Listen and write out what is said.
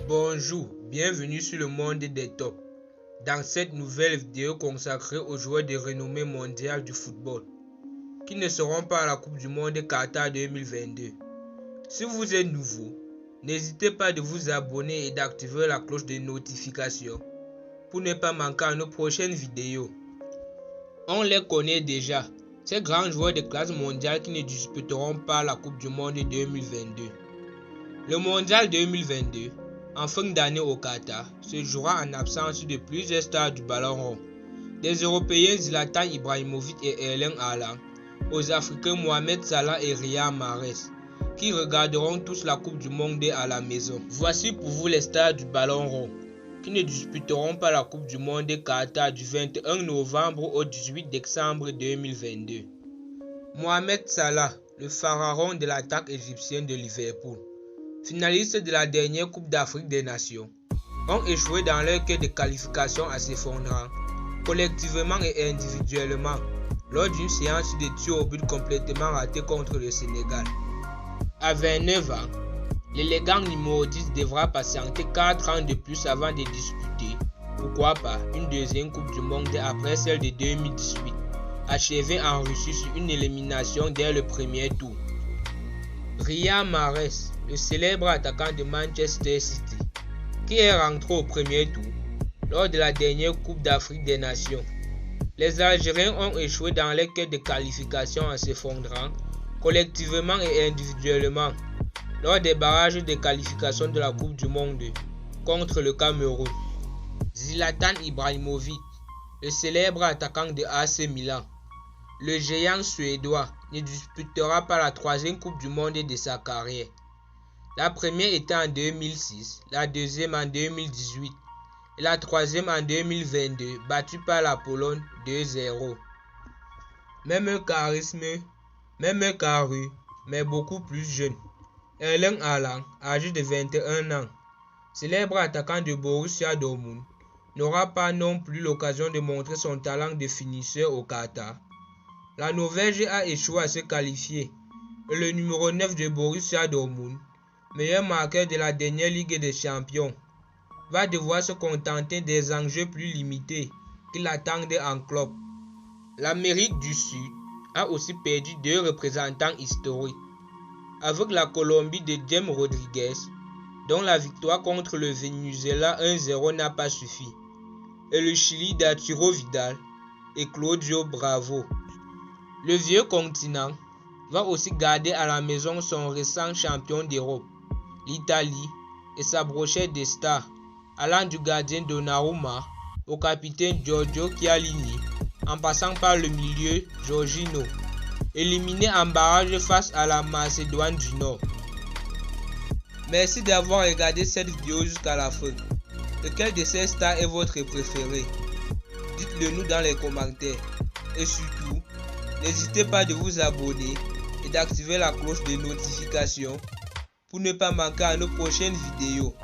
Bonjour, bienvenue sur le monde des tops. Dans cette nouvelle vidéo consacrée aux joueurs de renommée mondiale du football qui ne seront pas à la Coupe du Monde Qatar 2022. Si vous êtes nouveau, n'hésitez pas de vous abonner et d'activer la cloche de notification pour ne pas manquer à nos prochaines vidéos. On les connaît déjà, ces grands joueurs de classe mondiale qui ne disputeront pas la Coupe du Monde 2022. Le Mondial 2022, en fin d'année au Qatar, se jouera en absence de plusieurs stars du ballon rond. Des Européens Zlatan Ibrahimovic et Erling Haaland, aux Africains Mohamed Salah et Riyad Mahrez, qui regarderont tous la Coupe du Monde à la maison. Voici pour vous les stars du ballon rond, qui ne disputeront pas la Coupe du Monde Qatar du 21 novembre au 18 décembre 2022. Mohamed Salah, le pharaon de l'attaque égyptienne de Liverpool, finalistes de la dernière Coupe d'Afrique des Nations, ont échoué dans leur quête de qualification à s'effondrant, collectivement et individuellement, lors d'une séance de tirs au but complètement ratée contre le Sénégal. À 29 ans, l'élégant numéro 10 devra patienter 4 ans de plus avant de disputer, pourquoi pas, une deuxième Coupe du Monde après celle de 2018, achevée en Russie sur une élimination dès le premier tour. Riyad Mahrez, le célèbre attaquant de Manchester City, qui est rentré au premier tour lors de la dernière Coupe d'Afrique des Nations. Les Algériens ont échoué dans les quêtes de qualification en s'effondrant, collectivement et individuellement, lors des barrages de qualification de la Coupe du Monde contre le Cameroun. Zlatan Ibrahimovic, le célèbre attaquant de AC Milan, le géant suédois, ne disputera pas la troisième Coupe du Monde de sa carrière. La première était en 2006, la deuxième en 2018 et la troisième en 2022, battue par la Pologne 2-0. Même charisme, même carrure, mais beaucoup plus jeune. Erling Haaland, âgé de 21 ans, célèbre attaquant de Borussia Dortmund, n'aura pas non plus l'occasion de montrer son talent de finisseur au Qatar. La Norvège a échoué à se qualifier et le numéro 9 de Borussia Dortmund, meilleur marqueur de la dernière Ligue des Champions, va devoir se contenter des enjeux plus limités qui l'attendent en club. L'Amérique du Sud a aussi perdu 2 représentants historiques, avec la Colombie de James Rodriguez, dont la victoire contre le Venezuela 1-0 n'a pas suffi, et le Chili d'Arturo Vidal et Claudio Bravo. Le vieux continent va aussi garder à la maison son récent champion d'Europe, l'Italie, et sa brochette de stars, allant du gardien Donnarumma au capitaine Giorgio Chiellini, en passant par le milieu Jorginho, éliminé en barrage face à la Macédoine du Nord. Merci d'avoir regardé cette vidéo jusqu'à la fin. Lequel de ces stars est votre préféré? Dites-le nous dans les commentaires. Et surtout, n'hésitez pas de vous abonner et d'activer la cloche de notification pour ne pas manquer à nos prochaines vidéos.